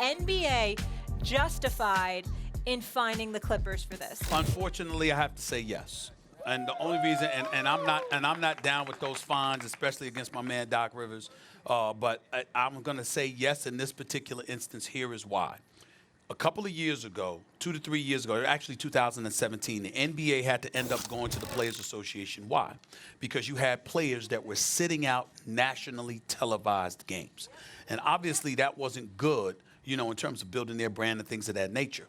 NBA justified in fining the Clippers for this? Unfortunately, I have to say yes. And the only reason, and I'm not down with those fines, especially against my man Doc Rivers. But I'm going to say yes in this particular instance. Here is why. A couple of years ago, 2 to 3 years ago, actually 2017, the NBA had to end up going to the Players Association. Why? Because you had players that were sitting out nationally televised games. And obviously that wasn't good, you know, in terms of building their brand and things of that nature.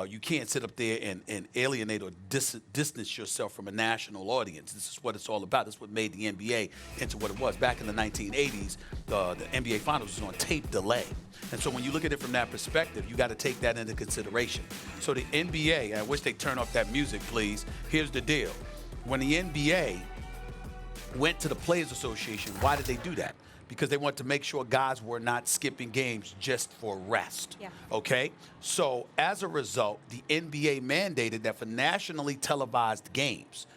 You can't sit up there and alienate or distance yourself from a national audience. This is what it's all about. This is what made the NBA into what it was. Back in the 1980s, the NBA Finals was on tape delay. And so when you look at it from that perspective, you got to take that into consideration. So the NBA, I wish they'd turn off that music, please. Here's the deal. When the NBA went to the Players Association, why did they do that? Because they wanted to make sure guys were not skipping games just for rest. Yeah. Okay? So as a result, the NBA mandated that for nationally televised games,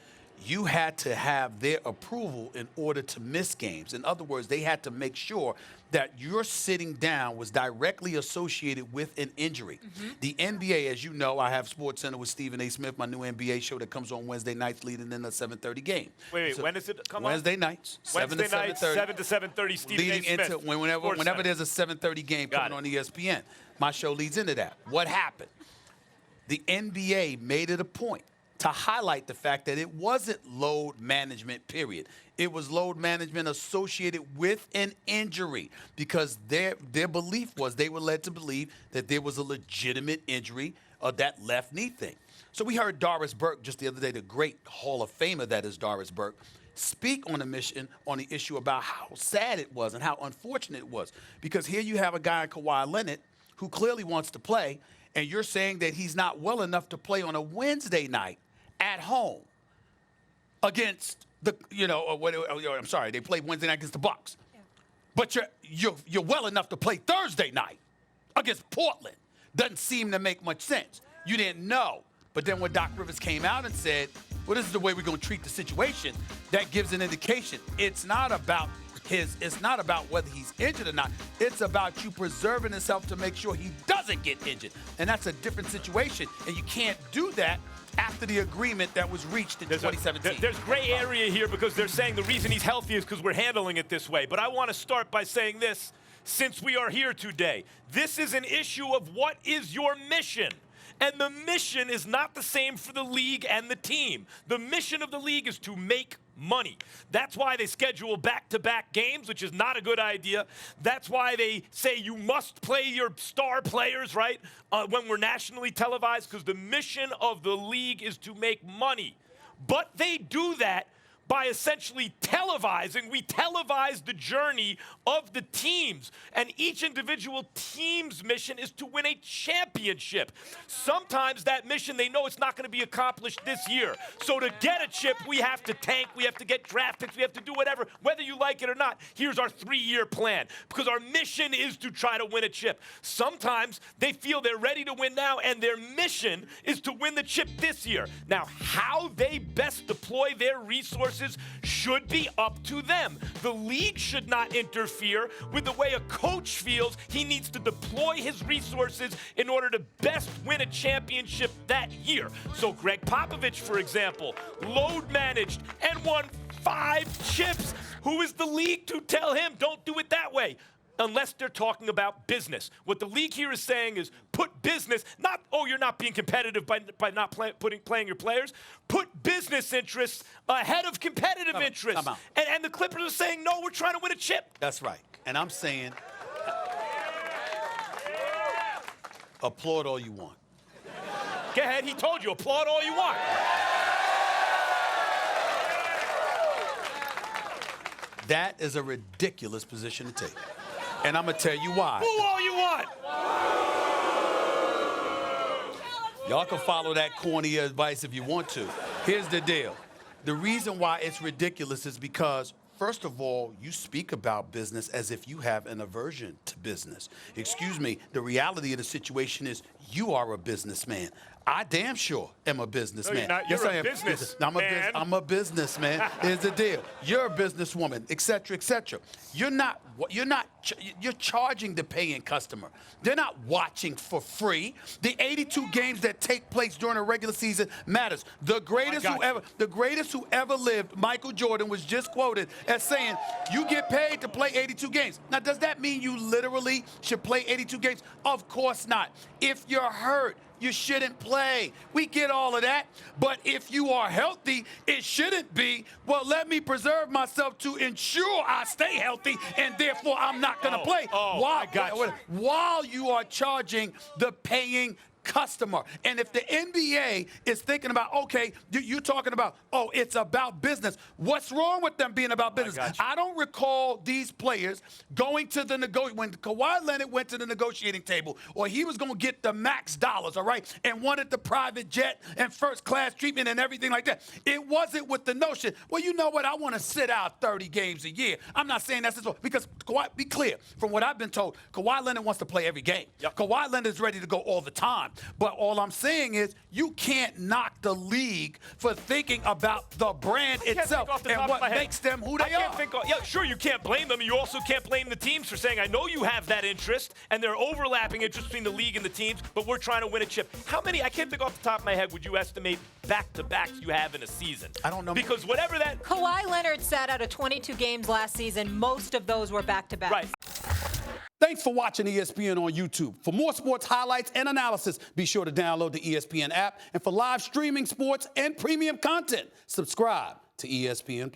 you had to have their approval in order to miss games. In other words, they had to make sure that your sitting down was directly associated with an injury. The NBA, as you know, I have SportsCenter with Stephen A. Smith, my new NBA show that comes on Wednesday nights leading in the 7:30 game. Wait, when does it come Wednesday nights, 7 Wednesday to 7:30. nights, 7 to 7:30, Stephen A. Leading Smith. into whenever there's a 7:30 game coming on ESPN. My show leads into that. What happened? The NBA made it a point to highlight the fact that it wasn't load management, period. It was load management associated with an injury because their belief was they were led to believe that there was a legitimate injury of that left knee thing. So we heard Doris Burke just the other day, the great Hall of Famer that is Doris Burke, speak on the issue about how sad it was and how unfortunate it was. Because here you have a guy, Kawhi Leonard, who clearly wants to play, and you're saying that he's not well enough to play on a Wednesday night at home against the, I'm sorry, they played Wednesday night against the Bucks. Yeah. But you're well enough to play Thursday night against Portland. Doesn't seem to make much sense. You didn't know. But then when Doc Rivers came out and said, well, this is the way we're going to treat the situation, that gives an indication. It's not about whether he's injured or not. It's about you preserving himself to make sure he doesn't get injured. And that's a different situation. And you can't do that after the agreement that was reached in 2017. There's gray area here because they're saying the reason he's healthy is because we're handling it this way. But I want to start by saying this, since we are here today. This is an issue of what is your mission? And the mission is not the same for the league and the team. The mission of the league is to make money. That's why they schedule back-to-back games, which is not a good idea. That's why they say you must play your star players, right, when we're nationally televised, because the mission of the league is to make money. But they do that by essentially televising. We televise the journey of the teams, and each individual team's mission is to win a championship. Sometimes that mission, they know it's not going to be accomplished this year. So to get a chip, we have to tank, we have to get draft picks, we have to do whatever, whether you like it or not. Here's our 3-year plan, because our mission is to try to win a chip. Sometimes they feel they're ready to win now, and their mission is to win the chip this year. Now, how they best deploy their resources should be up to them. The league should not interfere with the way a coach feels he needs to deploy his resources in order to best win a championship that year. So Greg Popovich, for example, load managed and won 5 chips. Who is the league to tell him don't do it that way? Unless they're talking about business. What the league here is saying is put business, not, oh, you're not being competitive by not playing your players. Put business interests ahead of competitive interests. And the Clippers are saying, no, we're trying to win a chip. That's right. And I'm saying, applaud all you want. Go ahead, he told you, applaud all you want. That is a ridiculous position to take. And I'm going to tell you why. Boo all you want. Y'all can follow that corny advice if you want to. Here's the deal. The reason why it's ridiculous is because First of all, you speak about business as if you have an aversion to business. Excuse me, the reality of the situation is you are a businessman. I damn sure am a businessman. No, you're not. You're a businessman. I'm a businessman. Here's the deal. You're a businesswoman, et cetera, et cetera. You're charging the paying customer. They're not watching for free. The 82 games that take place during a regular season matters. The greatest who ever lived, Michael Jordan, was just quoted as saying, you get paid to play 82 games. Now, does that mean you literally should play 82 games? Of course not. If you're hurt, you shouldn't play. We get all of that. But if you are healthy, it shouldn't be, well, let me preserve myself to ensure I stay healthy, and therefore I'm not going to play while you are charging the paying customer. And if the NBA is thinking about, okay, you're talking about, oh, it's about business. What's wrong with them being about business? I don't recall these players going to the when Kawhi Leonard went to the negotiating table, or he was going to get the max dollars, all right, and wanted the private jet and first class treatment and everything like that. It wasn't with the notion, well, you know what, I want to sit out 30 games a year. I'm not saying that's so, because Kawhi, be clear, from what I've been told, Kawhi Leonard wants to play every game. Yep. Kawhi Leonard is ready to go all the time. But all I'm saying is you can't knock the league for thinking about the brand itself and what makes them who they are. Sure, you can't blame them. You also can't blame the teams for saying, I know you have that interest, and there are overlapping interests between the league and the teams, but we're trying to win a chip. How many, I can't think off the top of my head, would you estimate back-to-backs you have in a season? I don't know. Because whatever that... Kawhi Leonard sat out of 22 games last season. Most of those were back-to-backs. Right. Thanks for watching ESPN on YouTube. For more sports highlights and analysis, be sure to download the ESPN app. And for live streaming sports and premium content, subscribe to ESPN+.